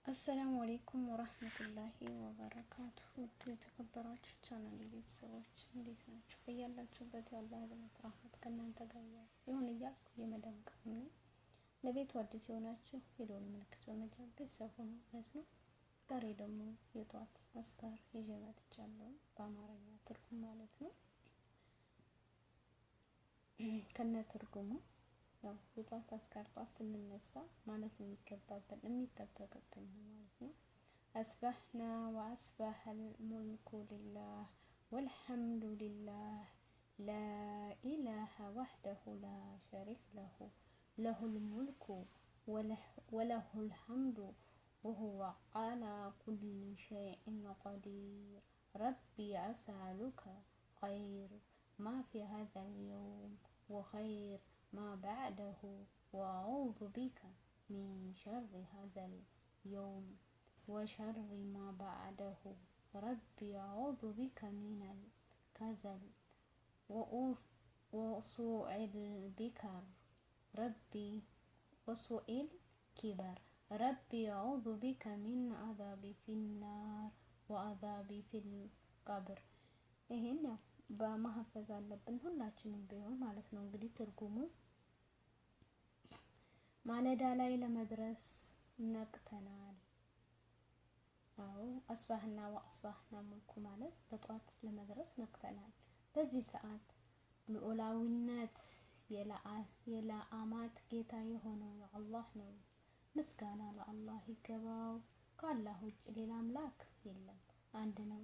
አሰላሙ አሌይኩም ወራህመቱላሂ ወበረካቱሁ። ውድ የተከበራችሁ ቻናል ቤተሰቦች እንዴት ናችሁ? በያላችሁበት የአላህ እዝነት ረህመት ከእናንተ ጋር ይሁን እያልኩ የመዳም ቅመም ነኝ። ለቤቱ አዲስ የሆናችሁ የደወል ምልክት በመጫን ቤተሰብ ሁኑ ማለት ነው። ዛሬ ደግሞ የጧት አዝካር ይዤ መጥቻለሁ፣ በአማርኛ ትርጉም ማለት ነው። ከነ ትርጉሙ ያው የጧት አዝካር ጧት ስንነሳ ማለት የሚጠበቅብን ማለት ነው። አስባህና ወአስባህል ሙልኩ ሊላህ ወልሐምዱ ሊላህ ላኢላሃ ወህደሁ ላ ሸሪክ ለሁ ለሁል ሙልኩ ወለሁል ሐምዱ ወሁወ ዐላ ኩሊ ሸይኢን ቀዲር ረቢ አስአሉከ ኸይረ ማ ፊ ሀዛል የውም ወኸይረ ما بعده وأعوذ بك من شر هذا اليوم وشر ما بعده ربي أعوذ بك من الكسل وسوء البكر ربي أعوذ بك من عذاب في النار وعذاب في القبر ይሄን ያው በማህፈዝ አለብን ሁላችንም ቢሆን ማለት ነው። እንግዲህ ትርጉሙ ማለዳ ላይ ለመድረስ ነቅተናል። አዎ አስባህና ወአስባህና ሙልኩ ማለት በጧት ለመድረስ ነቅተናል። በዚህ ሰዓት ልዑላዊነት የለአማት ጌታ የሆነው አላህ ነው። ምስጋና ለአላህ ይገባው። ከአላህ ውጭ ሌላ አምላክ የለም፣ አንድ ነው፣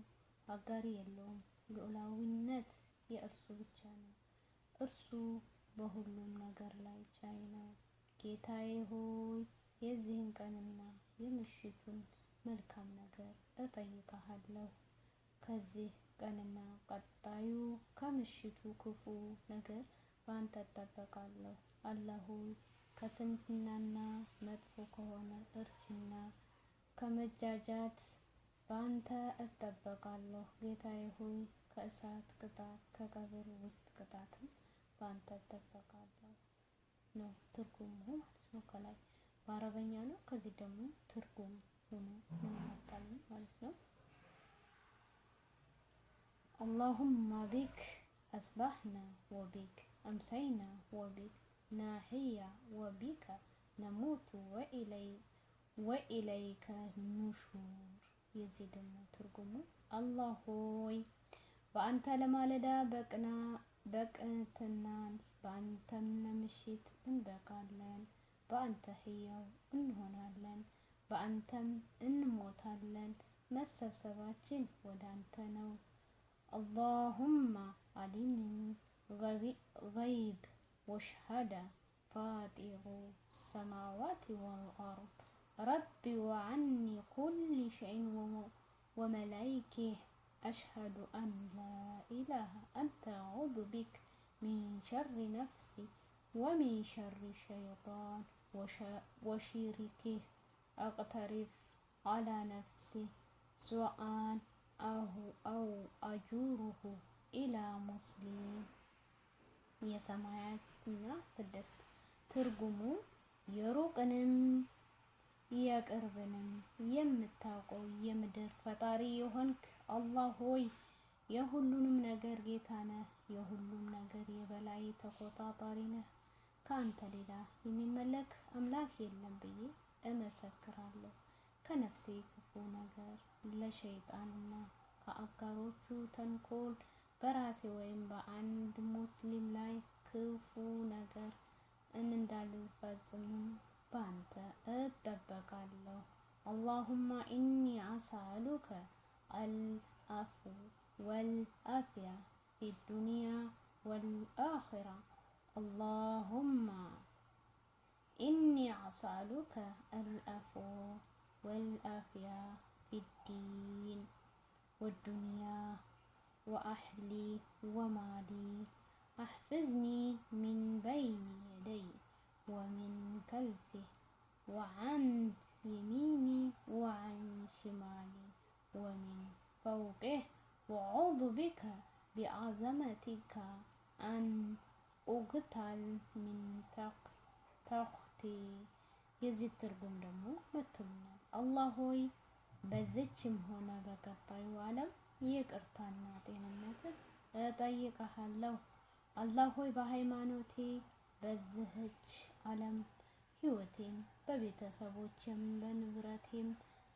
አጋሪ የለውም። ልዑላዊነት የእርሱ ብቻ ነው። እርሱ በሁሉም ነገር ላይ ቻይ ነው። ጌታዬ ሆይ የዚህን ቀንና የምሽቱን መልካም ነገር እጠይቅሃለሁ። ከዚህ ቀንና ቀጣዩ ከምሽቱ ክፉ ነገር በአንተ እጠበቃለሁ። አላህ ሆይ ከስንፍናና መጥፎ ከሆነ እርጅና ከመጃጃት በአንተ እጠበቃለሁ። ጌታዬ ሆይ ከእሳት ቅጣት ከቀብር ውስጥ ቅጣትም በአንተ እጠበቃለሁ ነው ትርጉሙ ማለት ነው። ከላይ በአረበኛ ነው፣ ከዚህ ደግሞ ትርጉም ሆኖ ነው የመጣልን ማለት ነው። አላሁማ ቢክ አስባህና ወቢክ አምሰይና ወቢክ ናሕያ ወቢከ ነሙቱ ወኢለይከ ኑሹር። የዚህ ደግሞ ትርጉሙ አላህ ሆይ በአንተ ለማለዳ በቅንትናን በአንተም ለምሽት እንበቃለን። በአንተ ህያው እንሆናለን፣ በአንተም እንሞታለን። መሰብሰባችን ወደ አንተ ነው። አላሁማ አሊሚ ገይብ ወሸሃዳ ፋጢሩ ሰማዋት ወልአርድ ረቢ ወዐኒ ኩሊ ሸይን ወመላኢከህ أشهد أن لا إله أنت أعوذ بك من شر نفسي ومن شر الشيطان وشركه أقترف على نفسي سوءا أو أجره إلى مسلم. የሰማያትና ስድስት ትርጉሙ የሩቅንም የቅርብንም የምታውቀው የምድር ፈጣሪ የሆንክ አላህ ሆይ የሁሉንም ነገር ጌታ ነህ፣ የሁሉም ነገር የበላይ ተቆጣጣሪ ነህ። ከአንተ ሌላ የሚመለክ አምላክ የለም ብዬ እመሰክራለሁ። ከነፍሴ ክፉ ነገር ለሸይጣንና ከአጋሮቹ ተንኮል በራሴ ወይም በአንድ ሙስሊም ላይ ክፉ ነገር እንዳልፈጽም በአንተ እጠበቃለሁ። አላሁማ ኢኒ አስአሉከ አልአፍወ ወልአፍያ ፊዱንያ ወልአኺራ። አላሁማ ኢኒ አስአሉከ አልአፍወ ወልአፍያ ፊዲን ወዱንያ ወአህሊ ወማሊ አሕፍዝኒ ሚን በይኒ የደይ ወሚን ከልፊ ወዐን የሚኒ ወዐን ሽማሊ ወሚን ፈውቂህ ወአዑዙ ቢከ ቢዐዘመቲከ አን ኡግታል ሚን ተሕቲ። የዚህ ትርጉም ደግሞ መጥቶልናል። አላህ ሆይ በዚችም ሆነ በቀጣዩ ዓለም ይቅርታና ጤንነትን እጠይቅሃለሁ። አላህ ሆይ በሃይማኖቴ በዚህች ዓለም ህይወቴም በቤተሰቦቼም በንብረቴም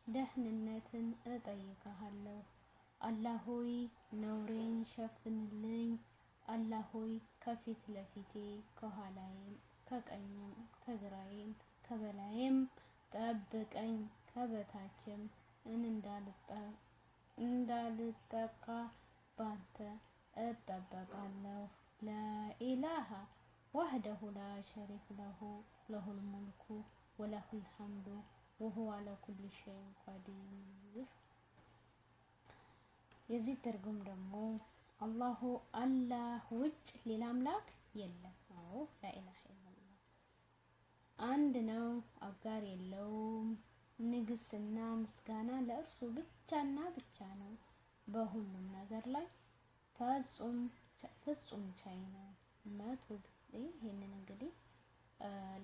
ደህንነትን እጠይቅሃለሁ። አላህ ሆይ ነውሬን ሸፍንልኝ። አላህ ሆይ ከፊት ለፊቴ ከኋላዬም ከቀኝም ከግራዬም ከበላይም ጠብቀኝ። ከበታችም እንዳልጠቃ ባንተ እጠበቃለሁ። ላኢላሃ ወህደሁ ላ ሸሪከ ለሁ ለሁል ሙልኩ ወለሁል ሐምዱ ወሁወ ዐላ ኩሊ ሸይኢን ቀዲር። የዚህ ትርጉም ደግሞ አላህ ውጭ ሌላ አምላክ የለም። አዎ ላኢላሃ ኢለላህ አንድ ነው፣ አጋር የለውም። ንግስና ምስጋና ለእርሱ ብቻና ብቻ ነው። በሁሉም ነገር ላይ ፍጹም ቻይ ነው። መቶ ጊዜ ይሄንን እንግዲህ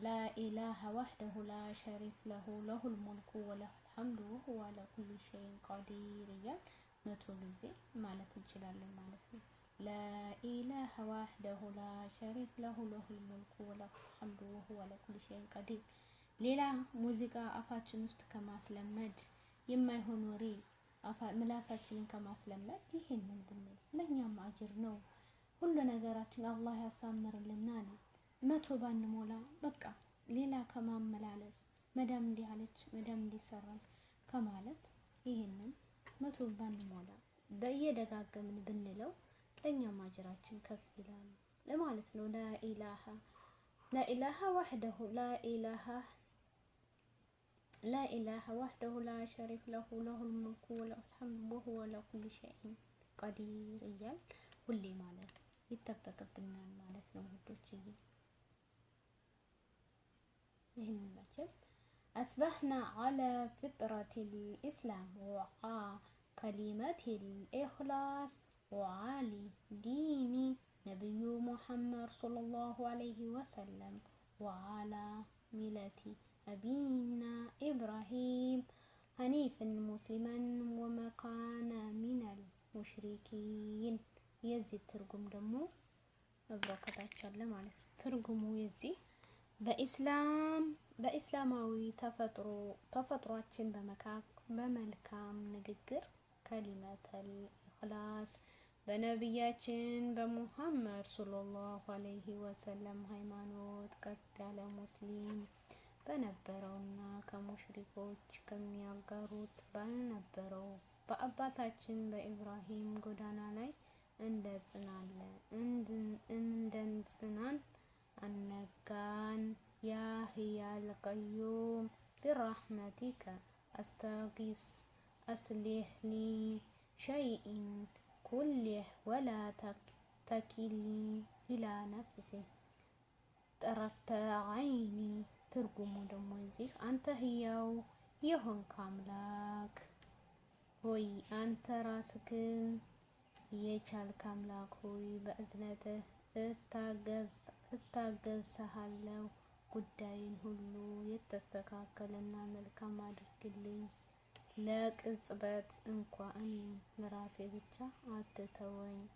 ላኢላሃ ወህደሁ ላ ሸሪከ ለሁ ለሁል ሙልኩ ወለሁል ሐምዱ ወሁወ ዐላ ኩሊ ሸይኢን ቀዲር እያል 100 ጊዜ ማለት እንችላለን ማለት ነው። ላኢላሃ ወህደሁ ላ ሸሪከ ለሁ ለሁል ሙልኩ ወለሁል ሐምዱ ወሁወ ዐላ ኩሊ ሸይኢን ቀዲር። ሌላ ሙዚቃ አፋችን ውስጥ ከማስለመድ የማይሆን ወሬ ምላሳችንን ከማስለመድ ይሄንን ብንል ለኛም አጅር ነው። ሁሉ ነገራችን አላህ ያሳምርልናል። 100 ባንሞላ በቃ ሌላ ከማመላለስ መዳም እንዲህ አለች መዳም እንዲሰራል ከማለት ይሄንን 100 ባንሞላ በየደጋገምን ብንለው ለኛም አጅራችን ከፍ ይላል ለማለት ነው። ላኢላሃ ወህደሁ ላ ሸሪከ ለሁ ለሁል ሙልኩ ወለሁል ሐምዱ ወሁወ ዐላ ኩሊ ሸይኢን ቀዲር እያል ሁሌ ማለት ይጠበቅብናል ማለት ነው ውዶችዬ። ይህን መቼም አስበህና ዐላ ፊጥረቲል ኢስላም ወዐ ከሊመቲል ኢኽላስ ወዐሊ ዲኒ ነቢዩ ሙሐመድ ሰለላሁ ዐለይሂ ወሰለም ወዐላ ሚለቲ አቢና ኢብራሂም ሐኒፈን ሙስሊመን ወመካነ ሚነል ሙሽሪኪን። የዚህ ትርጉም ደግሞ መብረከታች አለ ማለት ነው። ትርጉሙ የዚህ በኢስላማዊ ተፈጥሯችን በመልካም ንግግር ከሊመተል ኢኽላስ በነቢያችን በሙሐመድ ሰለላሁ ዐለይሂ ወሰለም ሃይማኖት ቀጥ ያለ ሙስሊም በነበረውና ከሙሽሪኮች ከሚያጋሩት ባልነበረው በአባታችን በኢብራሂም ጎዳና ላይ እንደጽናን አነጋን። ያ ሀያል ቀዩም ቢረሕመቲከ አስተጊስ አስሊህ ሊ ሸይኢን ኩሊህ ወላ ተኪልኒ ኢላ ነፍሲ ጠረፍተ ዐይኒ። ትርጉሙ ደግሞ እዚህ አንተ ህያው የሆንክ አምላክ ሆይ አንተ ራስህን የቻልክ አምላክ ሆይ በእዝነትህ እታገስሃለሁ። ጉዳይን ሁሉ የተስተካከለና መልካም አድርግልኝ። ለቅጽበት እንኳ እኔን ለራሴ ብቻ አትተወኝ።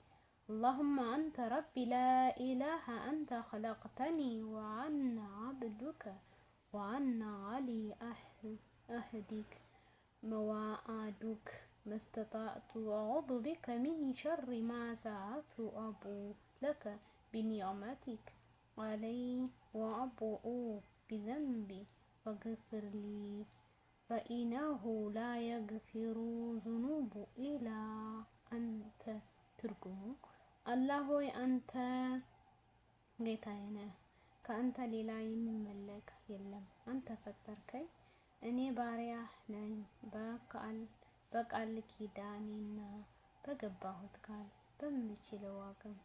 اللهم أنت ربي لا إله أنت خلقتني وأنا عبدك وأنا علي أهدك مواعدك ما استطعت أعوذ بك من شر ما سعدت أبو لك بنعمتك علي وأبوء بذنبي فاغفر لي فإنه لا يغفر الذنوب إلا أنت። ትርጉሙ አላህ ሆይ አንተ ጌታዬ ነህ፣ ከአንተ ሌላ የሚመለክ የለም። አንተ ፈጠርከኝ፣ እኔ ባሪያህ ነኝ። በቃል ኪዳኔና በገባሁት ቃል በምችለው አቅም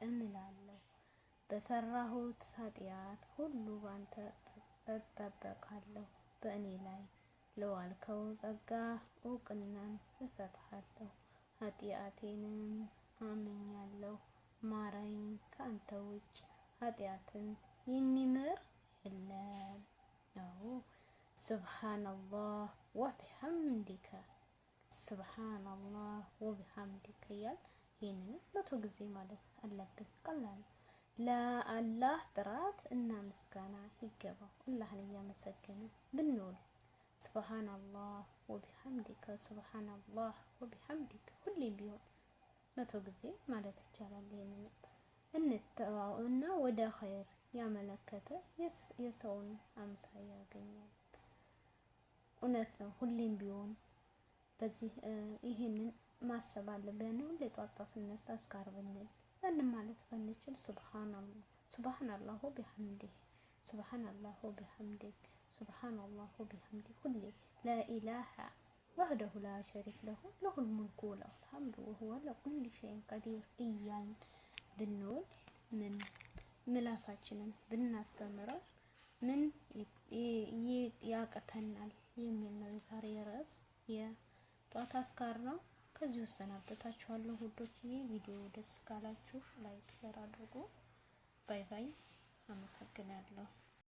እምላለሁ። በሰራሁት ኃጢአት ሁሉ ባንተ እጠበቃለሁ። በእኔ ላይ ለዋልከው ጸጋ እውቅናን እሰጥሃለሁ። ኃጢአቴንም አምኛለሁ፣ ማረኝ። ከአንተ ውጭ ኃጢአትን የሚምር የለም። ነው ሱብሃነላህ ወቢሐምዲከ ሱብሃነላህ ወቢሐምዲከ እያል ይህንን 100 ጊዜ ማለት አለብን። ቀላል ለአላህ ጥራት እና ምስጋና ይገባው። አላህን እያመሰገነ ብንውል ሱብሃነላህ ወቢሐምዲከ ሱብሃነላህ ወቢሐምዲከ ሁሌም ቢሆን 100 ጊዜ ማለት ይቻላል። ይህንን እንተዋው እና ወደ ኸይር ያመለከተ የሰውን አምሳያ ያገኛል። እውነት ነው። ሁሌም ቢሆን በዚህ ይሄንን ማሰብ አለብን። ሁሌ ጧት ስነሳ አስካር ብንል ያንን ማለት ባንችል ሱብሃንአላህ ወቢሐምዲህ ሱብሃንአላህ ወቢሐምዲህ ሱብሃንአላህ ወቢሐምዲህ ሁሌ ላኢላሃ ወህደሁ ላ ሸሪክ ለሁ ለሁል ሙልኩ ወለሁል ሐምዱ ወሁወ ዐላ ኩሊ ሸይኢን ቀዲር እያልን ብንውል ምን ምላሳችንን ብናስተምረው ምን ያቅተናል የሚል ነው የዛሬ ርዕስ። የጧት አስካር ነው። ከዚህ ወሰናበታችኋለሁ ውዶችዬ። ቪዲዮ ደስ ካላችሁ ላይክ ሼር አድርጉ። ባይ ባይ። አመሰግናለሁ።